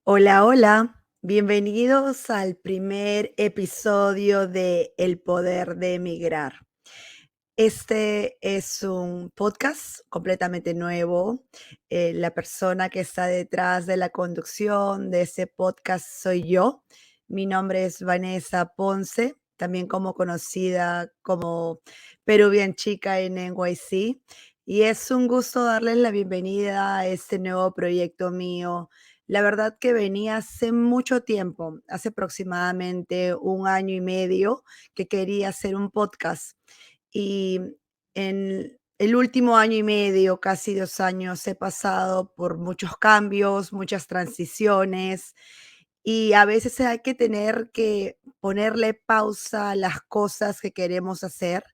Hola, hola. Bienvenidos al primer episodio de El poder de emigrar. Este es un podcast completamente nuevo. La persona que está detrás de la conducción de ese podcast soy yo. Mi nombre es Vanessa Ponce, también como conocida como Peruvian Chica en NYC. Y es un gusto darles la bienvenida a este nuevo proyecto mío. La verdad que venía hace mucho tiempo, hace aproximadamente un año y medio, que quería hacer un podcast y en el último año y medio, casi 2 años, he pasado por muchos cambios, muchas transiciones, y a veces hay que tener que ponerle pausa a las cosas que queremos hacer,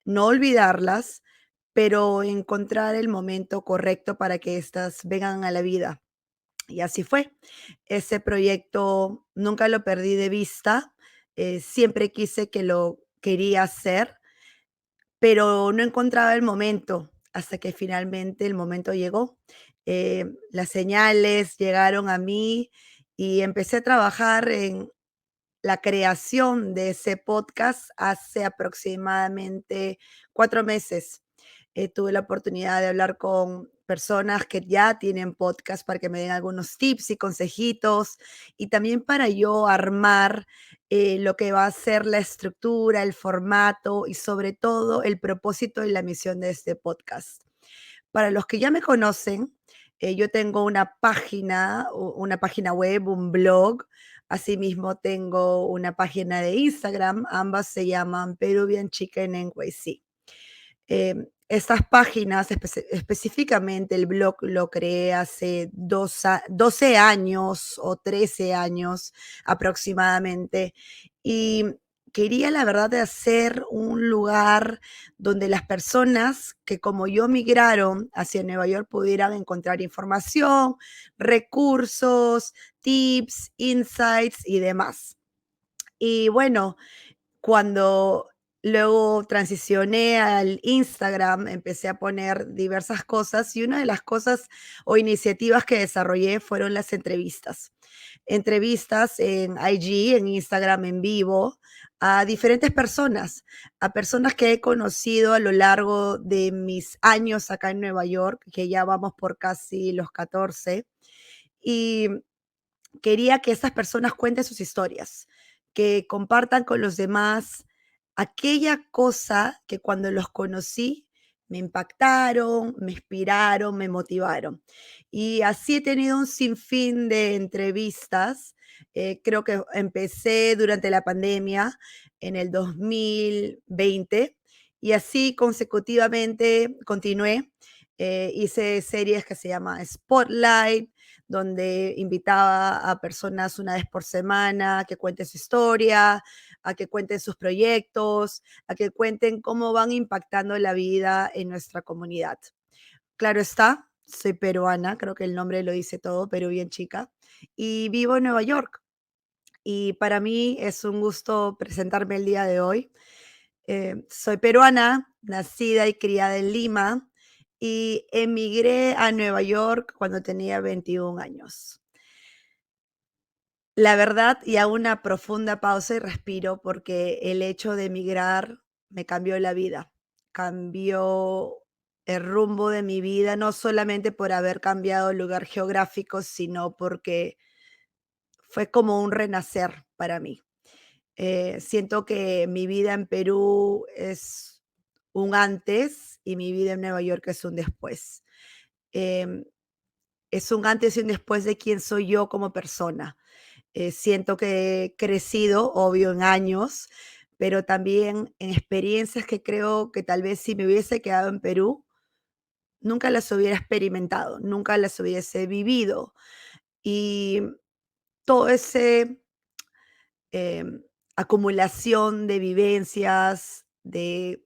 no olvidarlas, pero encontrar el momento correcto para que éstas vengan a la vida. Y así fue. Ese proyecto nunca lo perdí de vista, siempre quise que lo quería hacer, pero no encontraba el momento, hasta que finalmente el momento llegó. Las señales llegaron a mí y empecé a trabajar en la creación de ese podcast hace aproximadamente 4 meses. Tuve la oportunidad de hablar con personas que ya tienen podcast para que me den algunos tips y consejitos, y también para yo armar, lo que va a ser la estructura, el formato y sobre todo el propósito y la misión de este podcast. Para los que ya me conocen, yo tengo una página web, un blog. Asimismo, tengo una página de Instagram. Ambas se llaman Peruvian Chicken NYC. Estas páginas, específicamente el blog lo creé hace 12 años o 13 años aproximadamente. Y quería, la verdad, de hacer un lugar donde las personas que como yo migraron hacia Nueva York pudieran encontrar información, recursos, tips, insights y demás. Y bueno, cuando luego transicioné al Instagram, empecé a poner diversas cosas, y una de las cosas o iniciativas que desarrollé fueron las entrevistas. Entrevistas en IG, en Instagram en vivo, a diferentes personas, a personas que he conocido a lo largo de mis años acá en Nueva York, que ya vamos por casi los 14, y quería que estas personas cuenten sus historias, que compartan con los demás aquella cosa que cuando los conocí me impactaron, me inspiraron, me motivaron. Y así he tenido un sinfín de entrevistas. Creo que empecé durante la pandemia en el 2020 y así consecutivamente continué. Hice series que se llama Spotlight, donde invitaba a personas una vez por semana a que cuenten su historia, a que cuenten sus proyectos, a que cuenten cómo van impactando la vida en nuestra comunidad. Claro está, soy peruana, creo que el nombre lo dice todo, Perú bien chica, y vivo en Nueva York. Y para mí es un gusto presentarme el día de hoy. Soy peruana, nacida y criada en Lima, y emigré a Nueva York cuando tenía 21 años. La verdad, y hago una profunda pausa y respiro, porque el hecho de emigrar me cambió la vida, cambió el rumbo de mi vida, no solamente por haber cambiado el lugar geográfico, sino porque fue como un renacer para mí. Siento que mi vida en Perú es un antes y mi vida en Nueva York es un después. Em, es un antes y un después de quién soy yo como persona. Siento que he crecido, obvio, en años, pero también en experiencias que creo que tal vez si me hubiese quedado en Perú, nunca las hubiera experimentado, nunca las hubiese vivido. Y todo ese acumulación de vivencias, de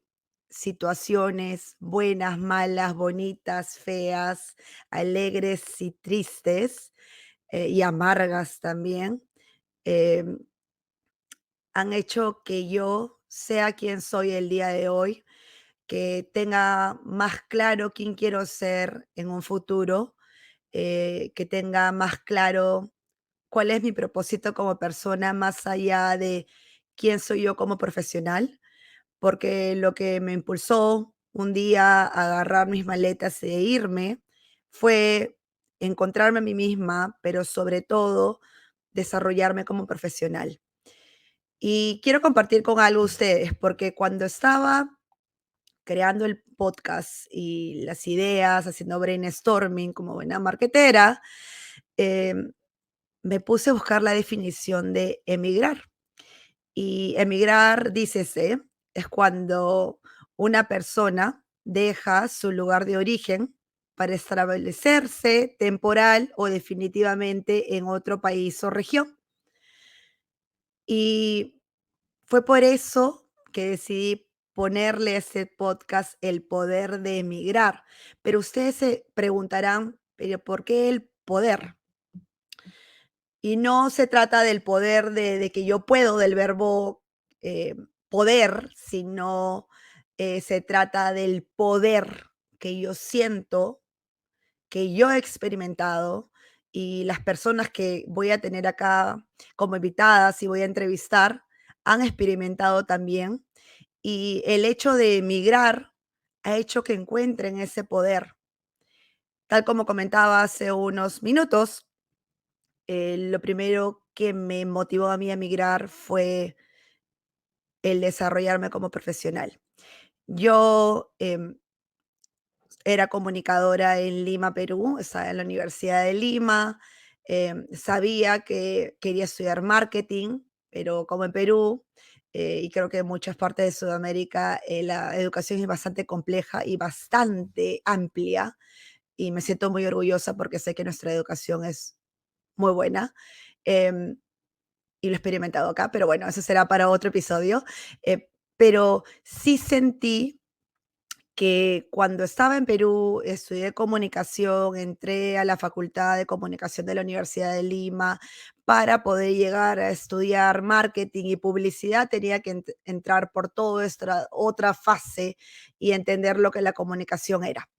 situaciones buenas, malas, bonitas, feas, alegres y tristes, y amargas también, em, han hecho que yo sea quien soy el día de hoy, que tenga más claro quién quiero ser en un futuro, que tenga más claro cuál es mi propósito como persona más allá de quién soy yo como profesional, porque lo que me impulsó un día a agarrar mis maletas e irme fue encontrarme a mí misma, pero sobre todo desarrollarme como profesional. Y quiero compartir con algo ustedes, porque cuando estaba creando el podcast y las ideas, haciendo brainstorming como buena marketera, em, me puse a buscar la definición de emigrar. Y emigrar, dícese, es cuando una persona deja su lugar de origen para establecerse temporal o definitivamente en otro país o región. Y fue por eso que decidí ponerle a ese podcast El poder de emigrar. Pero ustedes se preguntarán, pero ¿por qué el poder? Y no se trata del poder de que yo puedo, del verbo poder, sino se trata del poder que yo siento, que yo he experimentado y las personas que voy a tener acá como invitadas y voy a entrevistar han experimentado también. Y el hecho de emigrar ha hecho que encuentren ese poder. Tal como comentaba hace unos minutos, lo primero que me motivó a mí a emigrar fue el desarrollarme como profesional. Yo era comunicadora en Lima, Perú, estaba en la Universidad de Lima, sabía que quería estudiar marketing, pero como en Perú, y creo que en muchas partes de Sudamérica, la educación es bastante compleja y bastante amplia, y me siento muy orgullosa porque sé que nuestra educación es muy buena. em, y lo he experimentado acá, pero bueno, eso será para otro episodio. Pero sí sentí que cuando estaba en Perú, estudié comunicación, entré a la Facultad de Comunicación de la Universidad de Lima para poder llegar a estudiar marketing y publicidad, tenía que entrar por toda esta otra fase y entender lo que la comunicación era.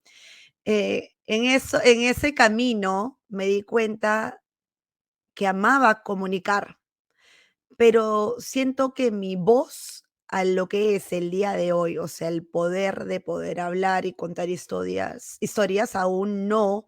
En ese camino me di cuenta que amaba comunicar, pero siento que mi voz a lo que es el día de hoy, o sea, el poder de poder hablar y contar historias aún no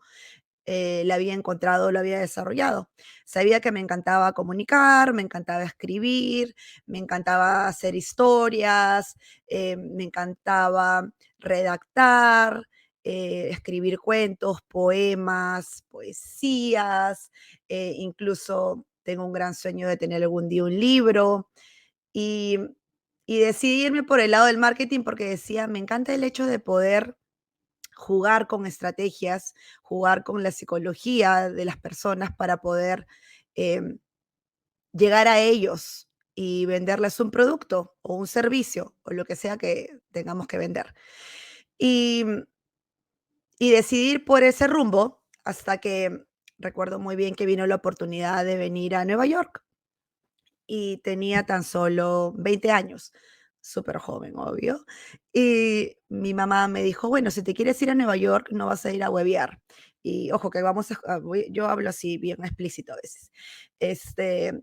la había encontrado, lo había desarrollado. Sabía que me encantaba comunicar, me encantaba escribir, me encantaba hacer historias, me encantaba redactar, escribir cuentos, poemas, poesías, incluso tengo un gran sueño de tener algún día un libro y, y decidí irme por el lado del marketing porque decía, me encanta el hecho de poder jugar con estrategias, jugar con la psicología de las personas para poder em, llegar a ellos y venderles un producto o un servicio o lo que sea que tengamos que vender. Y, y decidir por ese rumbo hasta que recuerdo muy bien que vino la oportunidad de venir a Nueva York y tenía tan solo 20 años, súper joven, obvio. Y mi mamá me dijo, bueno, si te quieres ir a Nueva York, no vas a ir a huevear. Y ojo, que vamos yo hablo así bien explícito a veces.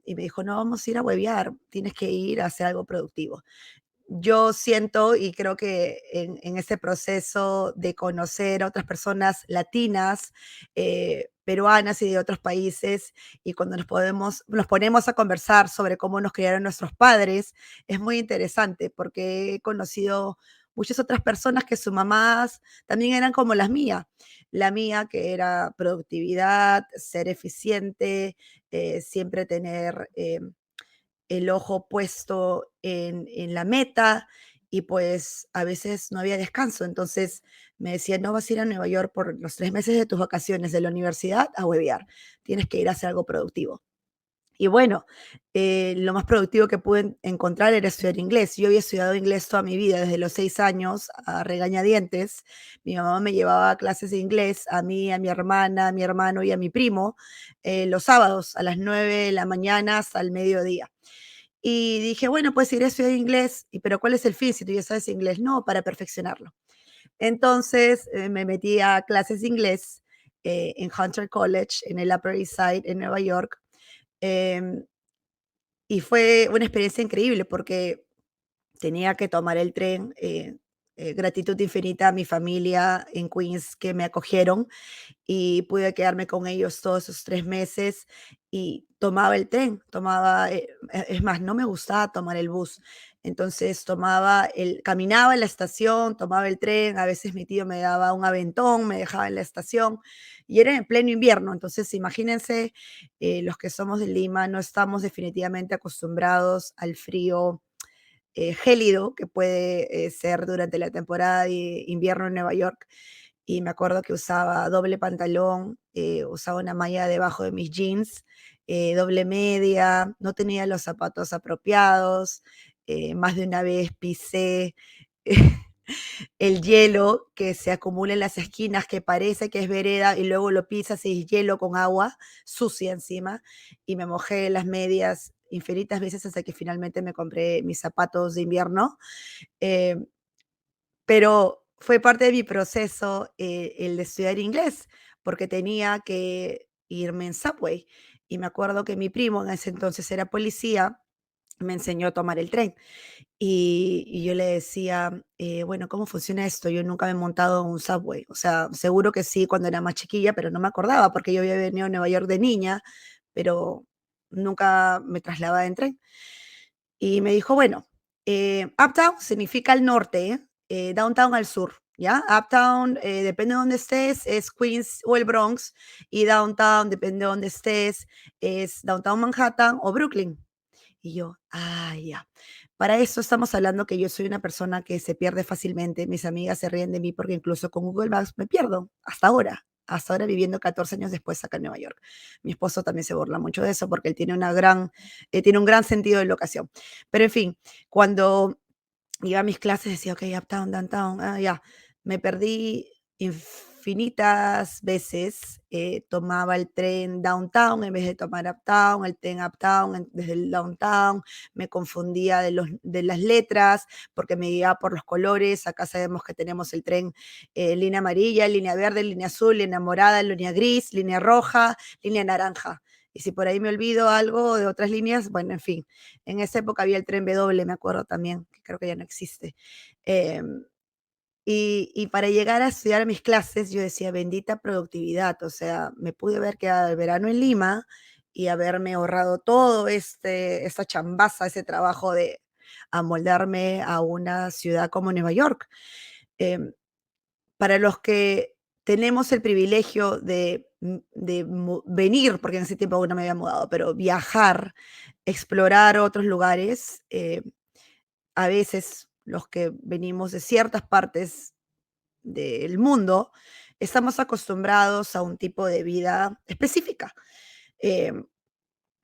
Y me dijo, no vamos a ir a huevear, tienes que ir a hacer algo productivo. Yo siento y creo que en ese proceso de conocer a otras personas latinas, peruanas y de otros países, y cuando nos ponemos a conversar sobre cómo nos criaron nuestros padres, es muy interesante porque he conocido muchas otras personas que sus mamás también eran como las mías. La mía que era productividad, ser eficiente, siempre tener el ojo puesto en la meta y pues a veces no había descanso. Entonces me decían, no vas a ir a Nueva York por los 3 meses de tus vacaciones de la universidad a huevear, tienes que ir a hacer algo productivo. Y bueno, lo más productivo que pude encontrar era estudiar inglés. Yo había estudiado inglés toda mi vida, desde los 6 años, a regañadientes. Mi mamá me llevaba a clases de inglés, a mí, a mi hermana, a mi hermano y a mi primo, los sábados a las 9 de la mañana hasta el mediodía. Y dije, bueno, pues iré a estudiar inglés, pero ¿cuál es el fin si tú ya sabes inglés? No, para perfeccionarlo. Entonces me metí a clases de inglés en Hunter College, en el Upper East Side, en Nueva York, Em, y fue una experiencia increíble porque tenía que tomar el tren, gratitud infinita a mi familia en Queens que me acogieron y pude quedarme con ellos todos esos 3 meses y tomaba el tren, es más, no me gustaba tomar el bus. Entonces caminaba en la estación, tomaba el tren, a veces mi tío me daba un aventón, me dejaba en la estación y era en pleno invierno. Entonces, imagínense, los que somos de Lima no estamos definitivamente acostumbrados al frío gélido que puede ser durante la temporada de invierno en Nueva York. Y me acuerdo que usaba doble pantalón, usaba una malla debajo de mis jeans, doble media, no tenía los zapatos apropiados, más de una vez pisé el hielo que se acumula en las esquinas, que parece que es vereda y luego lo pisas y es hielo con agua sucia encima, y me mojé las medias infinitas veces hasta que finalmente me compré mis zapatos de invierno. Eh, pero fue parte de mi proceso, el de estudiar inglés, porque tenía que irme en Subway. Y me acuerdo que mi primo, en ese entonces era policía, me enseñó a tomar el tren. Y yo le decía, bueno, ¿cómo funciona esto? Yo nunca me he montado en un Subway. O sea, seguro que sí cuando era más chiquilla, pero no me acordaba porque yo había venido a Nueva York de niña, pero nunca me trasladaba en tren. Y me dijo, bueno, uptown significa el norte, downtown al sur, ¿ya? Uptown, depende de dónde estés, es Queens o el Bronx, y downtown, depende de dónde estés, es downtown Manhattan o Brooklyn. Y yo, ah, ya. Para eso estamos hablando que yo soy una persona que se pierde fácilmente. Mis amigas se ríen de mí porque incluso con Google Maps me pierdo, hasta ahora viviendo 14 años después acá en Nueva York. Mi esposo también se burla mucho de eso porque él tiene un gran sentido de locación. Pero en fin, cuando iba a mis clases, decía, ok, uptown, downtown, ya. Me perdí infinitas veces, tomaba el tren downtown en vez de tomar uptown, el tren uptown desde el downtown, me confundía de las letras porque me guiaba por los colores. Acá sabemos que tenemos el tren, línea amarilla, línea verde, línea azul, línea morada, línea gris, línea roja, línea naranja. Y si por ahí me olvido algo de otras líneas, bueno, en fin. En esa época había el tren W, me acuerdo también, que creo que ya no existe. Em, y para llegar a estudiar a mis clases, yo decía: "Bendita productividad", o sea, me pude haber quedado el verano en Lima y haberme ahorrado todo esta chambaza, ese trabajo de amoldarme a una ciudad como Nueva York. Em, para los que tenemos el privilegio de venir, porque en ese tiempo aún no me había mudado, pero viajar, explorar otros lugares, a veces los que venimos de ciertas partes del mundo, estamos acostumbrados a un tipo de vida específica. Em,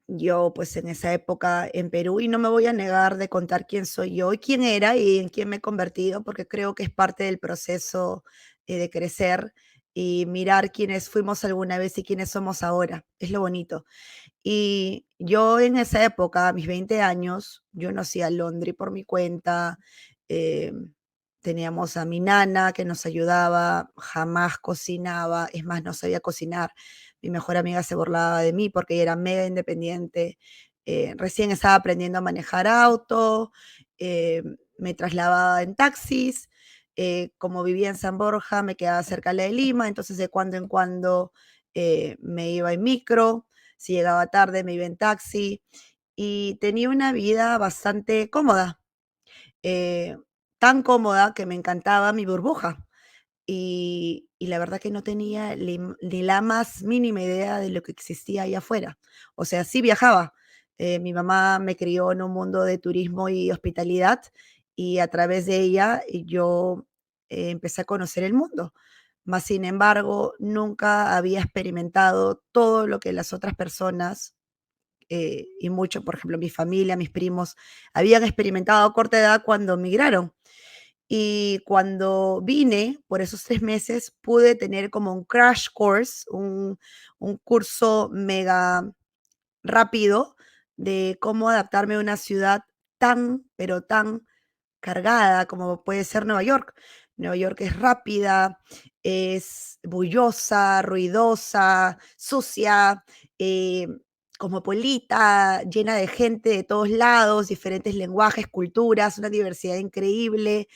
yo, pues, en esa época en Perú, y no me voy a negar de contar quién soy yo y quién era y en quién me he convertido, porque creo que es parte del proceso, de crecer y mirar quiénes fuimos alguna vez y quiénes somos ahora. Es lo bonito. Y yo en esa época, a mis 20 años, yo no hacía laundry por mi cuenta, teníamos a mi nana que nos ayudaba, jamás cocinaba, es más, no sabía cocinar. Mi mejor amiga se burlaba de mí porque ella era mega independiente, recién estaba aprendiendo a manejar auto, me trasladaba en taxis, como vivía en San Borja, me quedaba cerca de la de Lima, entonces de cuando en cuando me iba en micro, si llegaba tarde me iba en taxi y tenía una vida bastante cómoda, eh, tan cómoda que me encantaba mi burbuja. Y la verdad que no tenía ni la más mínima idea de lo que existía allá afuera. O sea, sí viajaba. Mi mamá me crió en un mundo de turismo y hospitalidad y a través de ella yo empecé a conocer el mundo. Mas, sin embargo, nunca había experimentado todo lo que las otras personas y mucho, por ejemplo, mi familia, mis primos, habían experimentado a corta edad cuando migraron. Y cuando vine, por esos 3 meses, pude tener como un crash course, un curso mega rápido de cómo adaptarme a una ciudad tan, pero tan cargada como puede ser Nueva York. Nueva York es rápida, es bullosa, ruidosa, sucia, eh, cosmopolita, llena de gente de todos lados, diferentes lenguajes, culturas, una diversidad increíble,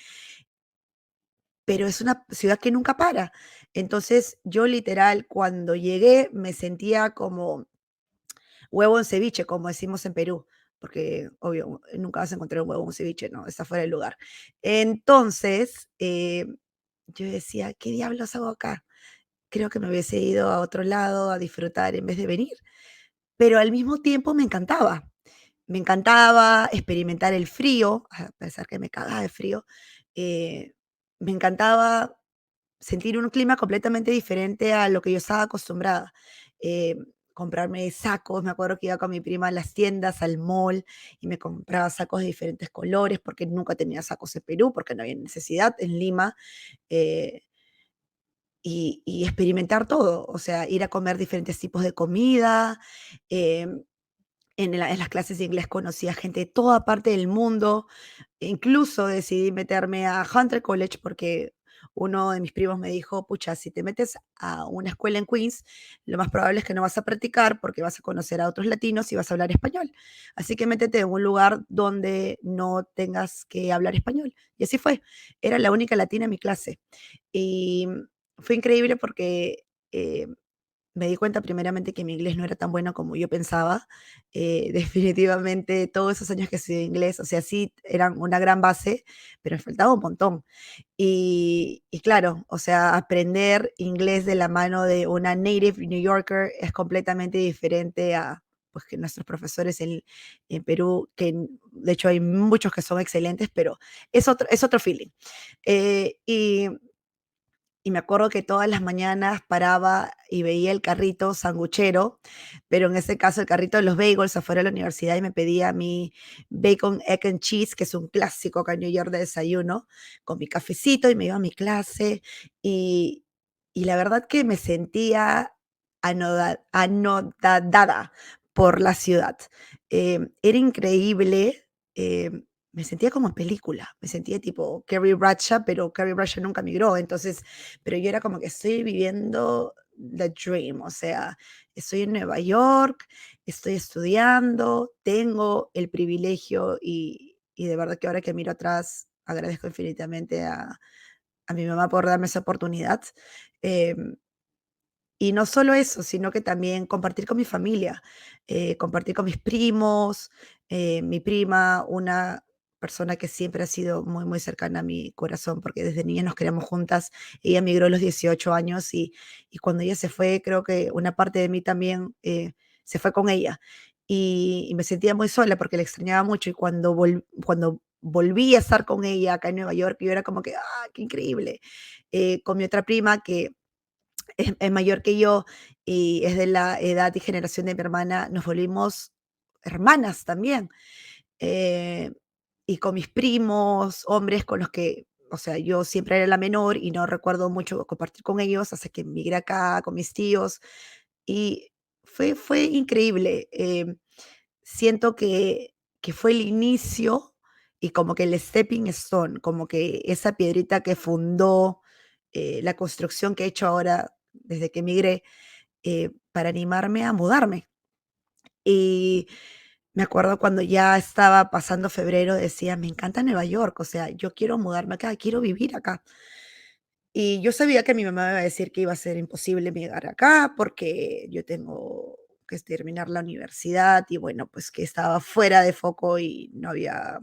pero es una ciudad que nunca para. Entonces, yo literal, cuando llegué, me sentía como huevo en ceviche, como decimos en Perú, porque obvio, nunca vas a encontrar un huevo en ceviche, ¿no? Está fuera del lugar. Entonces, yo decía, ¿qué diablos hago acá? Creo que me hubiese ido a otro lado a disfrutar en vez de venir, pero al mismo tiempo me encantaba. Me encantaba experimentar el frío, a pesar que me cagaba de frío, eh, me encantaba sentir un clima completamente diferente a lo que yo estaba acostumbrada. Eh, comprarme sacos, me acuerdo que iba con mi prima a las tiendas, al mall, y me compraba sacos de diferentes colores, porque nunca tenía sacos en Perú, porque no había necesidad en Lima, eh, y experimentar todo, o sea, ir a comer diferentes tipos de comida, em, en las clases de inglés conocí a gente de toda parte del mundo. Incluso decidí meterme a Hunter College porque uno de mis primos me dijo, pucha, si te metes a una escuela en Queens, lo más probable es que no vas a practicar porque vas a conocer a otros latinos y vas a hablar español. Así que métete en un lugar donde no tengas que hablar español. Y así fue. Era la única latina en mi clase. Y fue increíble porque me di cuenta primeramente que mi inglés no era tan bueno como yo pensaba. Definitivamente todos esos años que estudié inglés, o sea, sí eran una gran base, pero me faltaba un montón. Y claro, o sea, aprender inglés de la mano de una native New Yorker es completamente diferente a pues, que nuestros profesores en Perú, que de hecho hay muchos que son excelentes, pero es otro feeling. Y me acuerdo que todas las mañanas paraba y veía el carrito sanguchero, pero en ese caso el carrito de los bagels afuera de la universidad y me pedía mi bacon, egg and cheese, que es un clásico acá en New York de desayuno, con mi cafecito y me iba a mi clase. Y, y la verdad que me sentía anodada por la ciudad. Era increíble. Me sentía como en película, me sentía tipo Carrie Bradshaw, pero Carrie Bradshaw nunca migró, entonces, pero yo era como que estoy viviendo the dream, o sea, estoy en Nueva York, estoy estudiando, tengo el privilegio y de verdad que ahora que miro atrás agradezco infinitamente a mi mamá por darme esa oportunidad. Em, y no solo eso, sino que también compartir con mi familia, compartir con mis primos, mi prima, una persona que siempre ha sido muy, muy cercana a mi corazón, porque desde niña nos criamos juntas. Ella migró a los 18 años y cuando ella se fue, creo que una parte de mí también se fue con ella. Y me sentía muy sola porque la extrañaba mucho y cuando volví a estar con ella acá en Nueva York, yo era como que, ah, qué increíble. Con mi otra prima que es mayor que yo y es de la edad y generación de mi hermana, nos volvimos hermanas también. Eh, y con mis primos, hombres con los que, o sea, yo siempre era la menor y no recuerdo mucho compartir con ellos hasta que migré acá con mis tíos y fue increíble. Siento que fue el inicio y como que el stepping stone, como que esa piedrita que fundó la construcción que he hecho ahora desde que emigré, para animarme a mudarme. Y me acuerdo cuando ya estaba pasando febrero, decía, me encanta Nueva York, o sea, yo quiero mudarme acá, quiero vivir acá. Y yo sabía que mi mamá me iba a decir que iba a ser imposible llegar acá porque yo tengo que terminar la universidad y bueno, pues que estaba fuera de foco y no había,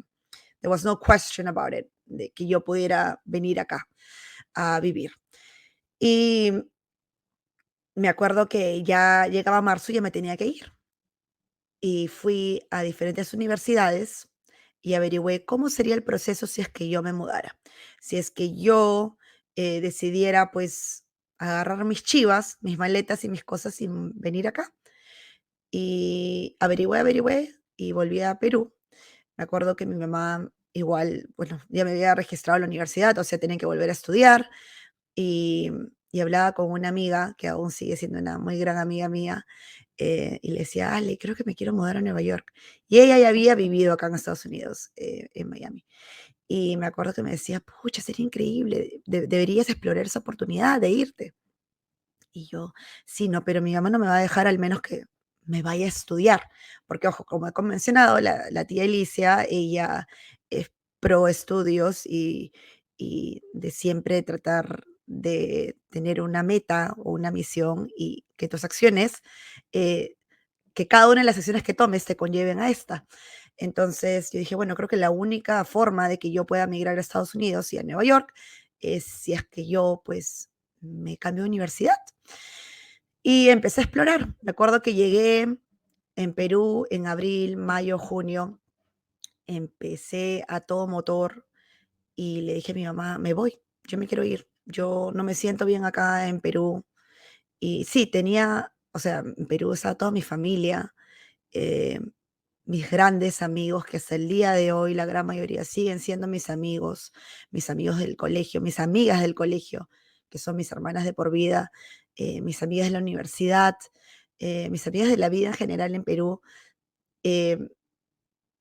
there was no question about it, de que yo pudiera venir acá a vivir. Y me acuerdo que ya llegaba marzo y ya me tenía que ir. Y fui a diferentes universidades y averigüé cómo sería el proceso si es que yo me mudara. Si es que yo decidiera pues agarrar mis chivas, mis maletas y mis cosas y venir acá. Y averigüé y volví a Perú. Me acuerdo que mi mamá igual, bueno, ya me había registrado en la universidad, o sea, tenía que volver a estudiar y, y hablaba con una amiga que aún sigue siendo una muy gran amiga mía y le decía, Ale, creo que me quiero mudar a Nueva York. Y ella ya había vivido acá en Estados Unidos, en Miami. Y me acuerdo que me decía, pucha, sería increíble, deberías explorar esa oportunidad de irte. Y yo, sí, no, pero mi mamá no me va a dejar al menos que me vaya a estudiar. Porque, ojo, como he mencionado, la tía Alicia, ella es pro estudios y de siempre tratar de tener una meta o una misión y que tus acciones, eh, que cada una de las acciones que tomes te conlleven a esta. Entonces yo dije, bueno, creo que la única forma de que yo pueda migrar a Estados Unidos y a Nueva York es si es que yo pues me cambio de universidad. Y empecé a explorar. Me acuerdo que llegué en Perú en abril, mayo, junio. Empecé a todo motor y le dije a mi mamá, me voy, yo me quiero ir. Yo no me siento bien acá en Perú. Y sí, tenía, o sea, en Perú estaba toda mi familia, eh, mis grandes amigos, que hasta el día de hoy la gran mayoría siguen siendo mis amigos del colegio, mis amigas del colegio, que son mis hermanas de por vida, mis amigas de la universidad, mis amigas de la vida en general en Perú. eh,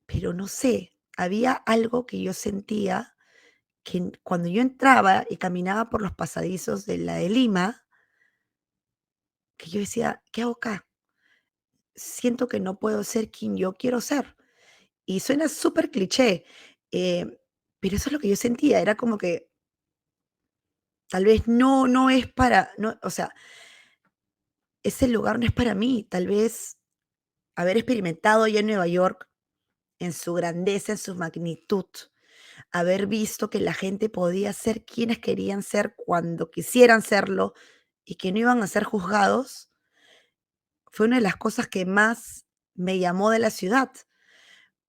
pero no sé, había algo que yo sentía que cuando yo entraba y caminaba por los pasadizos de la de Lima, que yo decía, ¿qué hago acá? Siento que no puedo ser quien yo quiero ser. Y suena súper cliché, eh, pero eso es lo que yo sentía, era como que tal vez no es para, no, o sea, ese lugar no es para mí, tal vez haber experimentado ya en Nueva York, en su grandeza, en su magnitud, haber visto que la gente podía ser quienes querían ser cuando quisieran serlo y que no iban a ser juzgados, fue una de las cosas que más me llamó de la ciudad,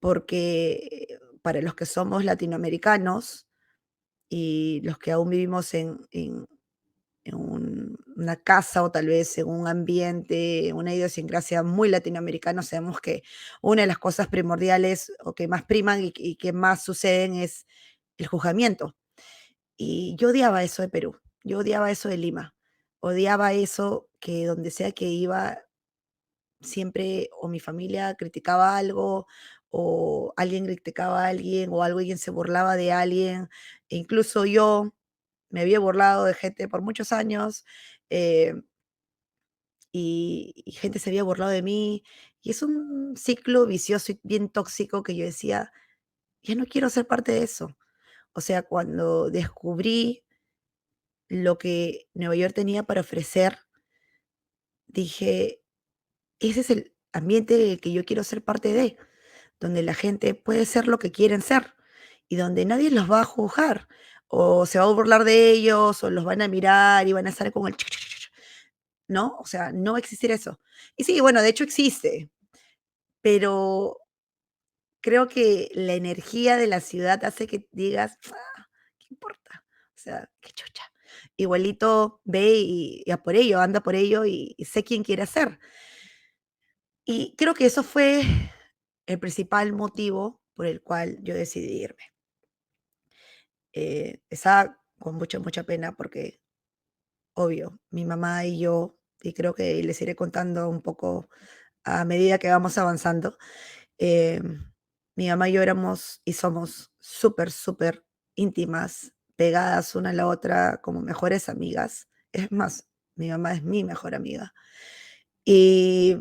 porque para los que somos latinoamericanos, y los que aún vivimos en una casa o tal vez en un ambiente, una idiosincrasia muy latinoamericana, sabemos que una de las cosas primordiales o que más priman y que más suceden es el juzgamiento. Y yo odiaba eso de Perú, yo odiaba eso de Lima, odiaba eso que donde sea que iba siempre o mi familia criticaba algo, o alguien criticaba a alguien, o alguien se burlaba de alguien, e incluso yo me había burlado de gente por muchos años, eh, y gente se había burlado de mí, y es un ciclo vicioso y bien tóxico que yo decía: "Ya no quiero ser parte de eso". O sea, cuando descubrí lo que Nueva York tenía para ofrecer, dije: "Ese es el ambiente que yo quiero ser parte de". Donde la gente puede ser lo que quieren ser y donde nadie los va a juzgar o se va a burlar de ellos o los van a mirar y van a estar con el ¿no? O sea, no va a existir eso. Y sí, bueno, de hecho existe, pero creo que la energía de la ciudad hace que digas: "Ah, ¿qué importa? O sea, qué chucha". Igualito ve y a por ello, anda por ello y sé quién quiere ser. Y creo que eso fue el principal motivo por el cual yo decidí irme. Estaba con mucha, mucha pena porque, obvio, mi mamá y yo, y creo que les iré contando un poco a medida que vamos avanzando, mi mamá y yo éramos y somos súper, súper íntimas, pegadas una a la otra como mejores amigas. Es más, mi mamá es mi mejor amiga. Y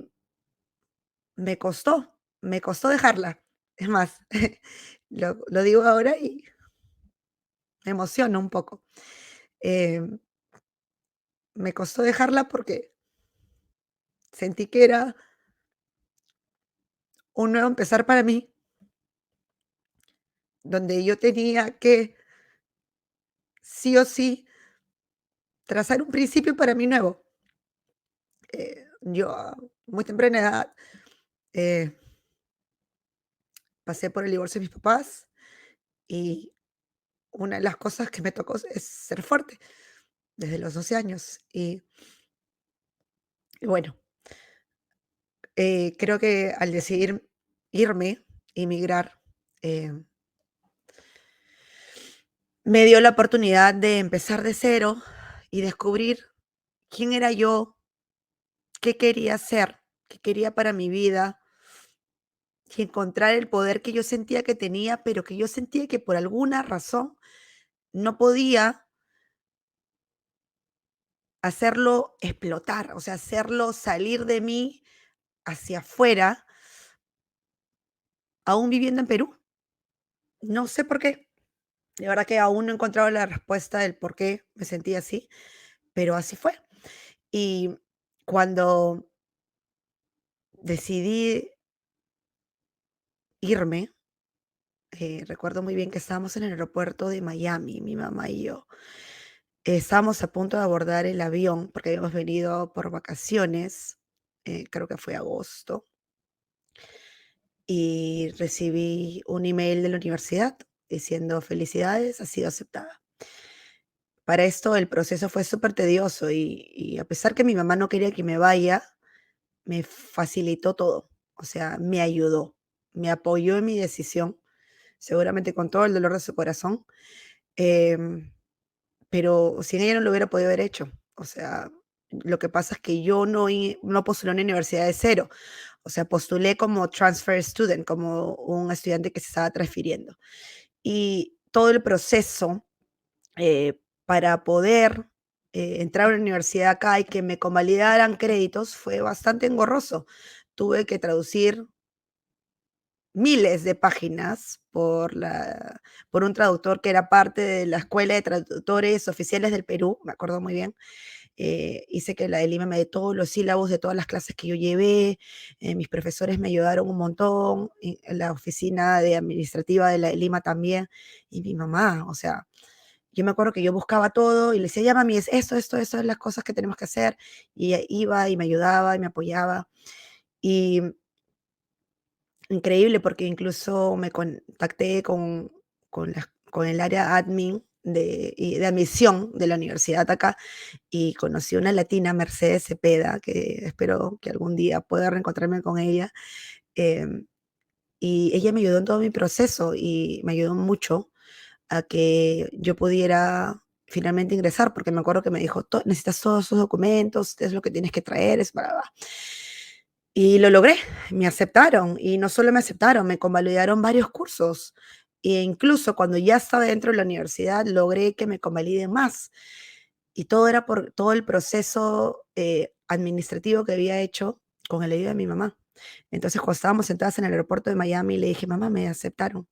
me costó dejarla. Es más, lo digo ahora y me emociono un poco. Em, Me costó dejarla porque sentí que era un nuevo empezar para mí, donde yo tenía que, sí o sí, trazar un principio para mí nuevo. Yo a muy temprana edad eh, pasé por el divorcio de mis papás y una de las cosas que me tocó es ser fuerte desde los 12 años. Y bueno, creo que al decidir irme, emigrar, eh, me dio la oportunidad de empezar de cero y descubrir quién era yo, qué quería hacer, qué quería para mi vida, y encontrar el poder que yo sentía que tenía, pero que yo sentía que por alguna razón no podía hacerlo explotar, o sea, hacerlo salir de mí hacia afuera, aún viviendo en Perú. No sé por qué. De verdad que aún no he encontrado la respuesta del por qué me sentí así, pero así fue. Y cuando decidí irme, recuerdo muy bien que estábamos en el aeropuerto de Miami, mi mamá y yo. Estábamos a punto de abordar el avión porque habíamos venido por vacaciones, creo que fue agosto, y recibí un email de la universidad diciendo felicidades, ha sido aceptada. Para esto el proceso fue súper tedioso y a pesar que mi mamá no quería que me vaya, me facilitó todo, o sea, me ayudó, me apoyó en mi decisión, seguramente con todo el dolor de su corazón, em, pero sin ella no lo hubiera podido haber hecho. O sea, lo que pasa es que yo no postulé a una universidad de cero, o sea, postulé como transfer student, como un estudiante que se estaba transfiriendo. Y todo el proceso para poder entrar a una universidad acá y que me convalidaran créditos fue bastante engorroso. Tuve que traducir miles de páginas por un traductor que era parte de la Escuela de Traductores Oficiales del Perú, me acuerdo muy bien. Hice que la de Lima me dé todos los sílabos de todas las clases que yo llevé. Mis profesores me ayudaron un montón, y en la oficina de administrativa de la de Lima también, y mi mamá, o sea, yo me acuerdo que yo buscaba todo y le decía: "Ya, mami, es esto es las cosas que tenemos que hacer", y ella iba y me ayudaba y me apoyaba. Y increíble, porque incluso me contacté con el área admin de admisión de la universidad acá, y conocí una latina, Mercedes Cepeda, que espero que algún día pueda reencontrarme con ella, em, y ella me ayudó en todo mi proceso y me ayudó mucho a que yo pudiera finalmente ingresar, porque me acuerdo que me dijo: Necesitas todos esos documentos, es lo que tienes que traer, es bla, bla, bla". Y lo logré, me aceptaron, y no solo me aceptaron, me convalidaron varios cursos, e incluso cuando ya estaba dentro de la universidad, logré que me convaliden más, y todo era por todo el proceso, administrativo que había hecho con el ayuda de mi mamá. Entonces, cuando estábamos sentadas en el aeropuerto de Miami, le dije: "Mamá, me aceptaron".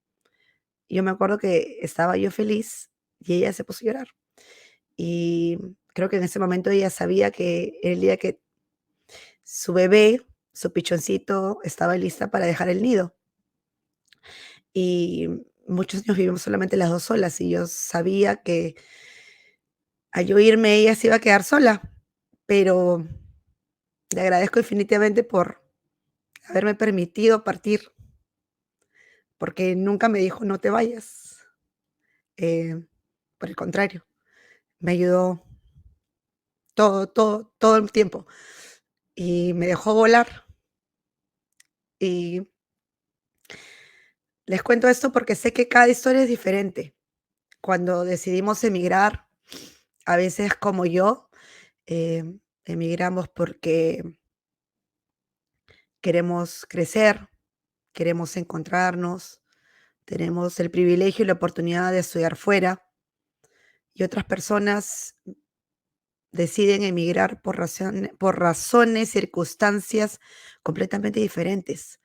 Y yo me acuerdo que estaba yo feliz y ella se puso a llorar. Y creo que en ese momento ella sabía que el día que su bebé, su pichoncito, estaba lista para dejar el nido. Y muchos años vivimos solamente las 2 solas, y yo sabía que al yo irme ella se iba a quedar sola, pero le agradezco infinitivamente por haberme permitido partir, porque nunca me dijo: "No te vayas". Eh, por el contrario, me ayudó todo el tiempo, y me dejó volar. Y les cuento esto porque sé que cada historia es diferente. Cuando decidimos emigrar, a veces como yo, emigramos porque queremos crecer, queremos encontrarnos, tenemos el privilegio y la oportunidad de estudiar fuera, y otras personas deciden emigrar por razones, circunstancias completamente diferentes,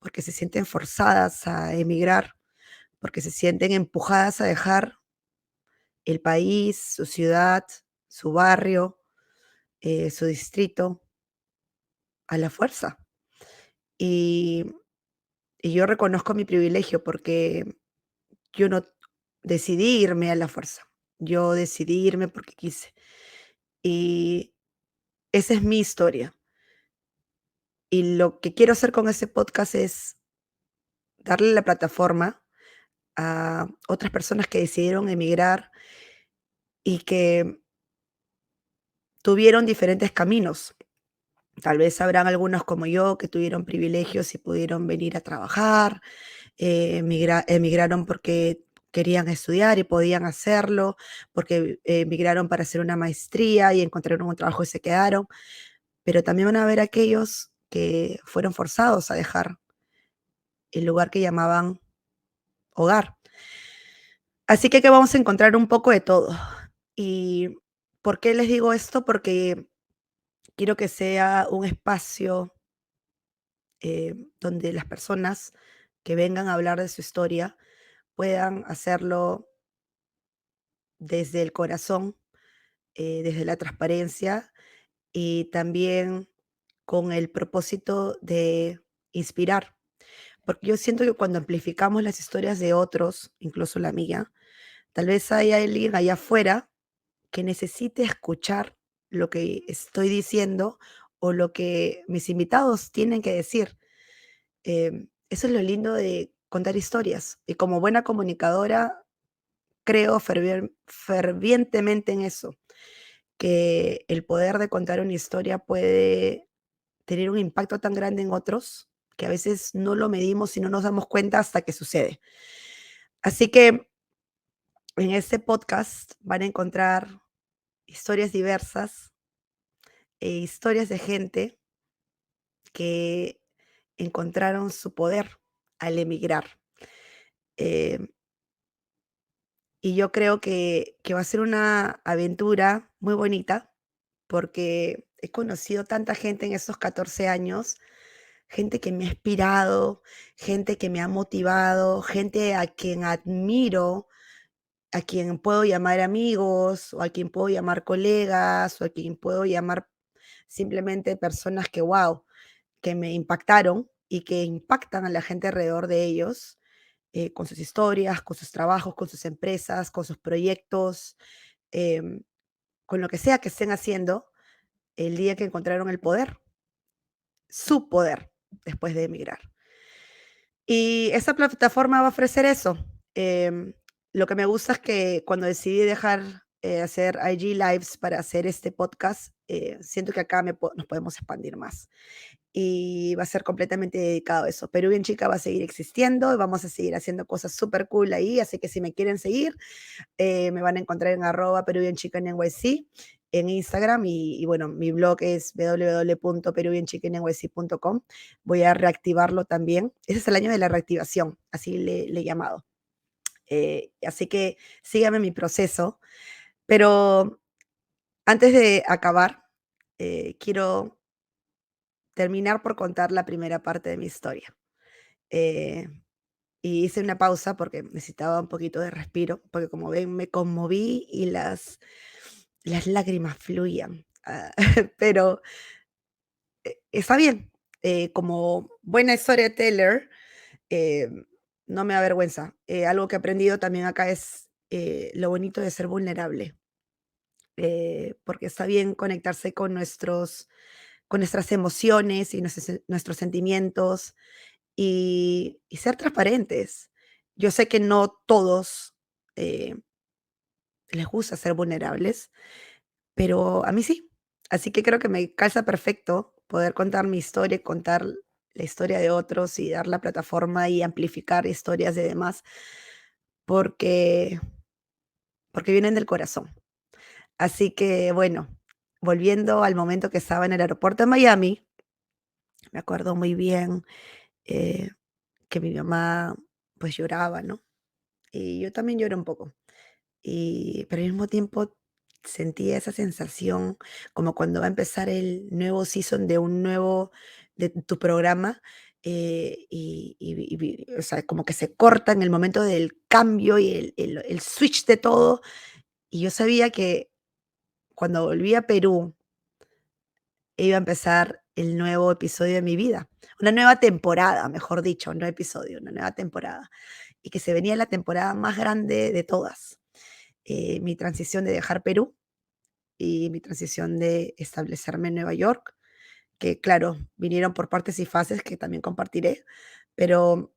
porque se sienten forzadas a emigrar, porque se sienten empujadas a dejar el país, su ciudad, su barrio, su distrito a la fuerza. Y, y yo reconozco mi privilegio porque yo no decidí irme a la fuerza. Yo decidí irme porque quise. Y esa es mi historia. Y lo que quiero hacer con ese podcast es darle la plataforma a otras personas que decidieron emigrar y que tuvieron diferentes caminos. Tal vez habrán algunos como yo que tuvieron privilegios y pudieron venir a trabajar, emigraron porque querían estudiar y podían hacerlo, porque emigraron para hacer una maestría y encontraron un trabajo y se quedaron, pero también van a haber aquellos que fueron forzados a dejar el lugar que llamaban hogar. Así que vamos a encontrar un poco de todo. ¿Y por qué les digo esto? Porque quiero que sea un espacio donde las personas que vengan a hablar de su historia puedan hacerlo desde el corazón, desde la transparencia y también con el propósito de inspirar. Porque yo siento que cuando amplificamos las historias de otros, incluso la mía, tal vez hay alguien allá afuera que necesite escuchar lo que estoy diciendo o lo que mis invitados tienen que decir. Eso es lo lindo de contar historias. Y como buena comunicadora, creo fervientemente en eso, que el poder de contar una historia puede tener un impacto tan grande en otros que a veces no lo medimos y no nos damos cuenta hasta que sucede. Así que en este podcast van a encontrar historias diversas historias de gente que encontraron su poder al emigrar. Eh, y yo creo que va a ser una aventura muy bonita porque he conocido tanta gente en estos 14 años, gente que me ha inspirado, gente que me ha motivado, gente a quien admiro, a quien puedo llamar amigos, o a quien puedo llamar colegas, o a quien puedo llamar simplemente personas que, wow, que me impactaron y que impactan a la gente alrededor de ellos, con sus historias, con sus trabajos, con sus empresas, con sus proyectos, em, con lo que sea que estén haciendo el día que encontraron el poder, su poder, después de emigrar. Y esa plataforma va a ofrecer eso. Em, lo que me gusta es que cuando decidí dejar hacer IG Lives para hacer este podcast, siento que acá nos podemos expandir más. Y va a ser completamente dedicado a eso. Perú Bien Chica va a seguir existiendo, vamos a seguir haciendo cosas súper cool ahí, así que si me quieren seguir, me van a encontrar en arroba Perú Bien Chica en NYC, en Instagram y bueno, mi blog es www.perubienchicannyc.com. Voy a reactivarlo también. Ese es el año de la reactivación, así le he llamado. Así que síganme mi proceso, pero antes de acabar, quiero terminar por contar la primera parte de mi historia. Eh, y hice una pausa porque necesitaba un poquito de respiro, porque como ven, me conmoví y las lágrimas fluían. Pero está bien. Como buena storyteller, eh, no me avergüenza. Algo que he aprendido también acá es lo bonito de ser vulnerable, porque está bien conectarse con nuestras emociones y nuestros sentimientos y ser transparentes. Yo sé que no todos eh, les gusta ser vulnerables, pero a mí sí. Así que creo que me calza perfecto poder contar mi historia, contar la historia de otros y dar la plataforma y amplificar historias de demás, porque, porque vienen del corazón. Así que bueno, volviendo al momento que estaba en el aeropuerto de Miami, me acuerdo muy bien eh, que mi mamá pues lloraba, ¿no? Y yo también lloré un poco. Pero al mismo tiempo sentía esa sensación como cuando va a empezar el nuevo season de tu programa, o sea, como que se corta en el momento del cambio y el switch de todo. Y yo sabía que cuando volví a Perú iba a empezar el nuevo episodio de mi vida, una nueva temporada, mejor dicho, no episodio, una nueva temporada, y que se venía la temporada más grande de todas. Mi transición de dejar Perú y mi transición de establecerme en Nueva York, que claro, vinieron por partes y fases que también compartiré, pero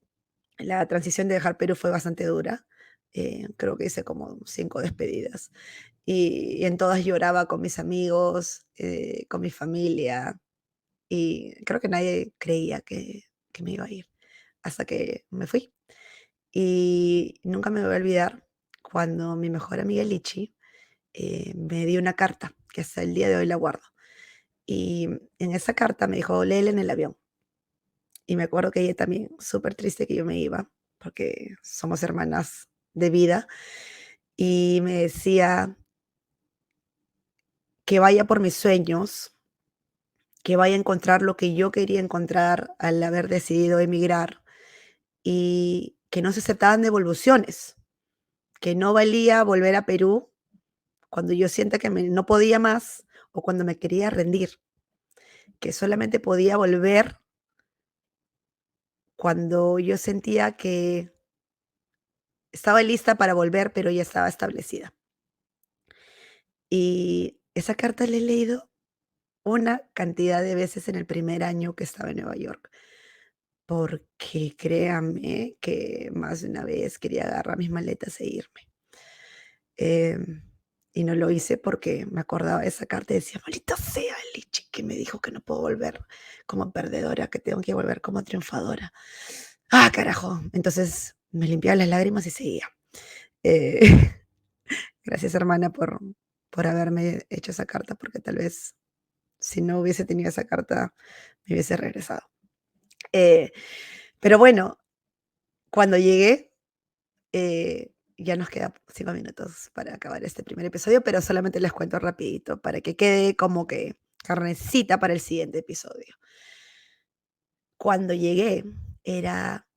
la transición de dejar Perú fue bastante dura. Creo que hice como 5 despedidas y en todas lloraba con mis amigos, con mi familia y creo que nadie creía que me iba a ir hasta que me fui. Y nunca me voy a olvidar cuando mi mejor amiga Lichi me dio una carta que hasta el día de hoy la guardo. Y en esa carta me dijo, léela en el avión. Y me acuerdo que ella también, súper triste que yo me iba, porque somos hermanas de vida, y me decía que vaya por mis sueños, que vaya a encontrar lo que yo quería encontrar al haber decidido emigrar y que no se aceptaban devoluciones, que no valía volver a Perú cuando yo sienta que no podía más o cuando me quería rendir, que solamente podía volver cuando yo sentía que estaba lista para volver, pero ya estaba establecida. Y esa carta la he leído una cantidad de veces en el primer año que estaba en Nueva York, porque créanme que más de una vez quería agarrar mis maletas e irme. Em, y no lo hice porque me acordaba de esa carta y decía, maldita sea el Lichi que me dijo que no puedo volver como perdedora, que tengo que volver como triunfadora. Ah, carajo. Entonces me limpiaba las lágrimas y seguía. Eh, gracias, hermana, por haberme hecho esa carta, porque tal vez si no hubiese tenido esa carta me hubiese regresado. Eh, pero bueno, cuando llegué, ya nos queda 5 minutos para acabar este primer episodio, pero solamente les cuento rapidito para que quede como que carnecita para el siguiente episodio. Cuando llegué era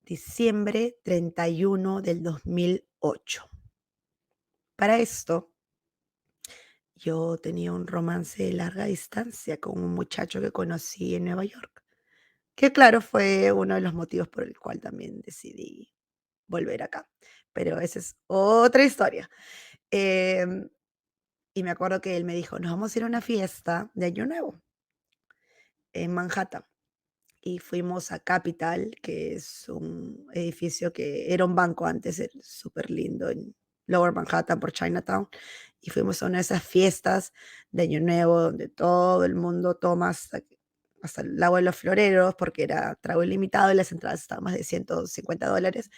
diciembre 31 del 2008. Para esto, yo tenía un romance de larga distancia con un muchacho que conocí en Nueva York, que claro, fue uno de los motivos por el cual también decidí volver acá. Pero esa es otra historia. Em, y me acuerdo que él me dijo: "Nos vamos a ir a una fiesta de Año Nuevo en Manhattan". Y fuimos a Capital, que es un edificio que era un banco antes, súper lindo en Lower Manhattan por Chinatown. Y fuimos a una de esas fiestas de Año Nuevo donde todo el mundo toma hasta el agua de los floreros, porque era trago ilimitado y las entradas estaban más de $150.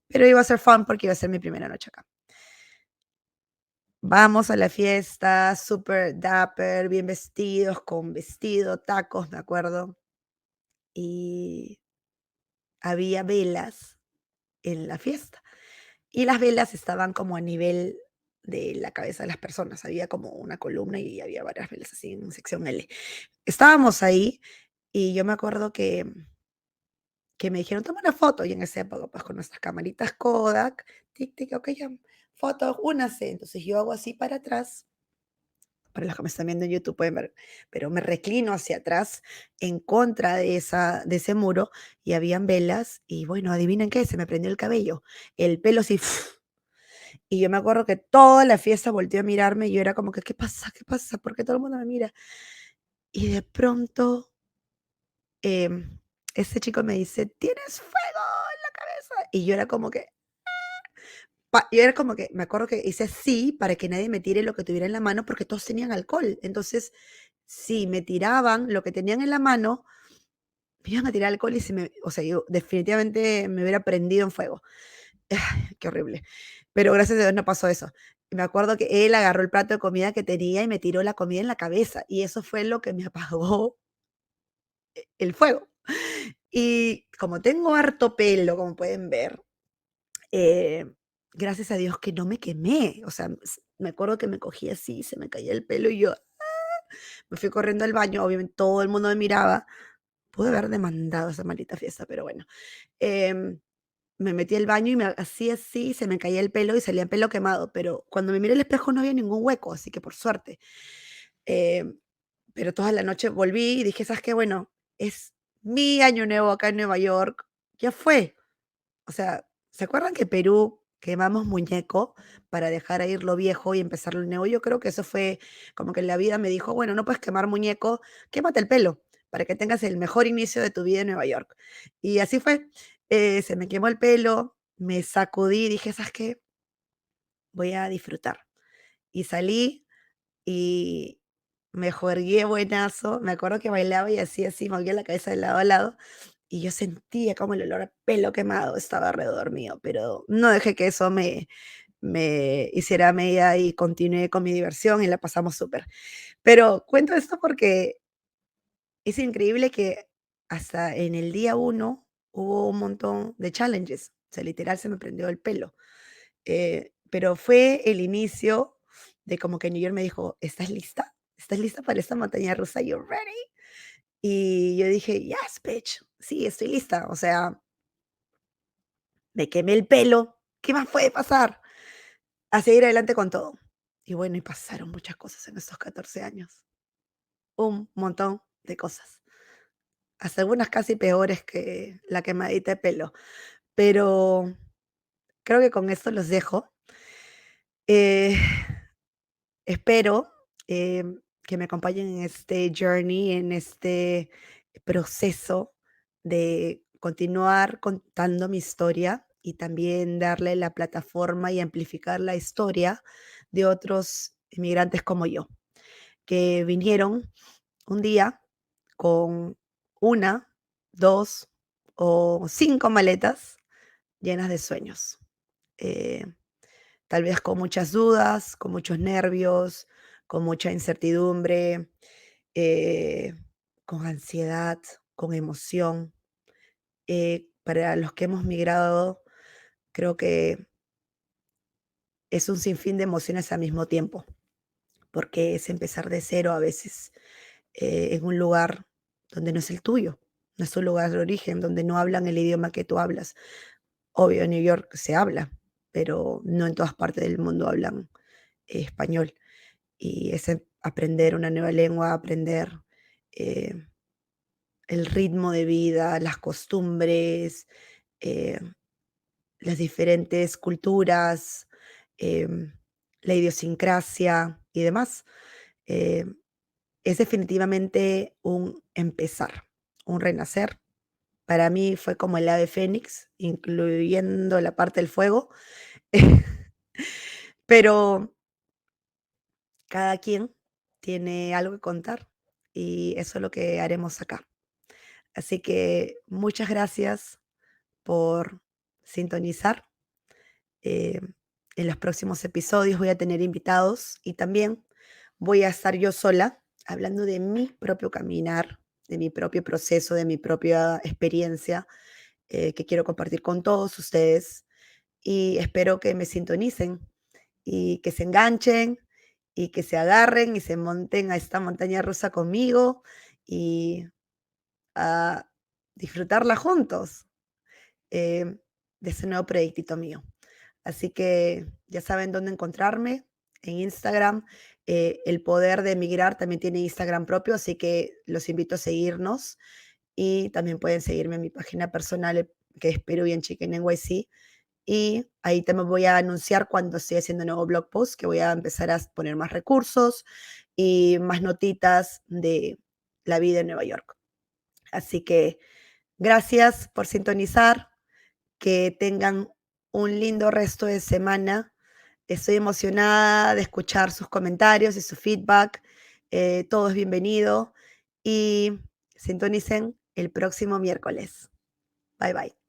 Pero iba a ser fun porque iba a ser mi primera noche acá. Vamos a la fiesta, súper dapper, bien vestidos, con vestido, tacos, me acuerdo, y había velas en la fiesta. Y las velas estaban como a nivel de la cabeza de las personas. Había como una columna y había varias velas así en sección L. Estábamos ahí y yo me acuerdo que me dijeron: "Toma una foto", y en esa época, pues, con nuestras camaritas Kodak, tic, tic, okey, ya, foto, únase. Entonces, yo hago así para atrás, para los que me están viendo en YouTube pueden ver, pero me reclino hacia atrás en contra de ese muro y habían velas y bueno, adivinen qué, se me prendió el cabello, el pelo así, y yo me acuerdo que toda la fiesta volteó a mirarme y yo era como que: "¿Qué pasa? ¿Qué pasa? ¿Por qué todo el mundo me mira?". Y de pronto, este chico me dice: "Tienes fuego en la cabeza", y yo era como que yo era como que me acuerdo que hice así para que nadie me tire lo que tuviera en la mano, porque todos tenían alcohol. Entonces, si me tiraban lo que tenían en la mano, me iban a tirar alcohol y o sea, yo definitivamente me hubiera prendido en fuego. Ay, qué horrible. Pero gracias a Dios no pasó eso. Y me acuerdo que él agarró el plato de comida que tenía y me tiró la comida en la cabeza, y eso fue lo que me apagó el fuego. Y como tengo harto pelo, como pueden ver, eh, gracias a Dios que no me quemé. O sea, me acuerdo que me cogí así, se me caía el pelo y yo me fui corriendo al baño. Obviamente todo el mundo me miraba. Pude haber demandado esa maldita fiesta, pero bueno. Em, Me metí al baño y me hacía así, se me caía el pelo y salía el pelo quemado, pero cuando me miré al espejo no había ningún hueco, así que por suerte. Em, pero toda la noche volví y dije: "¿Sabes qué? Bueno, es mi año nuevo acá en Nueva York, ya fue". O sea, ¿se acuerdan que Perú quemamos muñeco para dejar a ir lo viejo y empezar lo nuevo? Yo creo que eso fue como que la vida me dijo: "Bueno, no puedes quemar muñeco, quémate el pelo para que tengas el mejor inicio de tu vida en Nueva York". Y así fue. Se me quemó el pelo, me sacudí, dije: "¿Sabes qué? Voy a disfrutar". Y salí y me juergué buenazo. Me acuerdo que bailaba y hacía así, movía la cabeza de lado a lado, y yo sentía como el olor a pelo quemado estaba alrededor mío, pero no dejé que eso me hiciera media y continué con mi diversión y la pasamos súper. Pero cuento esto porque es increíble que hasta en el día uno hubo un montón de challenges. O sea, literal se me prendió el pelo. Pero fue el inicio de como que New York me dijo: "¿Estás lista? ¿Estás lista para esta montaña rusa? You ready?". Y yo dije: "Yes, bitch, sí, estoy lista". O sea, me quemé el pelo, ¿qué más puede pasar? A seguir adelante con todo. Y bueno, y pasaron muchas cosas en estos 14 años, un montón de cosas, hasta algunas casi peores que la quemadita de pelo, pero creo que con esto los dejo. Eh, Espero, que me acompañen en este journey, en este proceso de continuar contando mi historia y también darle la plataforma y amplificar la historia de otros inmigrantes como yo, que vinieron un día con una, 2 o 5 maletas llenas de sueños. Eh, Tal vez con muchas dudas, con muchos nervios, con mucha incertidumbre, eh, con ansiedad, con emoción. Para los que hemos migrado, creo que es un sinfín de emociones al mismo tiempo, porque es empezar de cero a veces, en un lugar donde no es el tuyo, no es tu lugar de origen, donde no hablan el idioma que tú hablas. Obvio, en New York se habla, pero no en todas partes del mundo hablan español. Y es aprender una nueva lengua, aprender eh, el ritmo de vida, las costumbres, eh, las diferentes culturas, em, la idiosincrasia y demás. Eh, es definitivamente un empezar, un renacer. Para mí fue como el ave fénix, incluyendo la parte del fuego, pero cada quien tiene algo que contar y eso es lo que haremos acá. Así que muchas gracias por sintonizar. Eh, en los próximos episodios voy a tener invitados y también voy a estar yo sola hablando de mi propio caminar, de mi propio proceso, de mi propia experiencia que quiero compartir con todos ustedes y espero que me sintonicen y que se enganchen y que se agarren y se monten a esta montaña rusa conmigo y a disfrutarla juntos, eh, de ese nuevo proyectito mío. Así que ya saben dónde encontrarme en Instagram. El Poder de Emigrar también tiene Instagram propio, así que los invito a seguirnos y también pueden seguirme en mi página personal, que es Peruvian Chicken NYC. Y ahí también voy a anunciar cuando estoy haciendo nuevo blog post, que voy a empezar a poner más recursos y más notitas de la vida en Nueva York. Así que gracias por sintonizar, que tengan un lindo resto de semana. Estoy emocionada de escuchar sus comentarios y su feedback. Todo es bienvenido y sintonicen el próximo miércoles. Bye bye.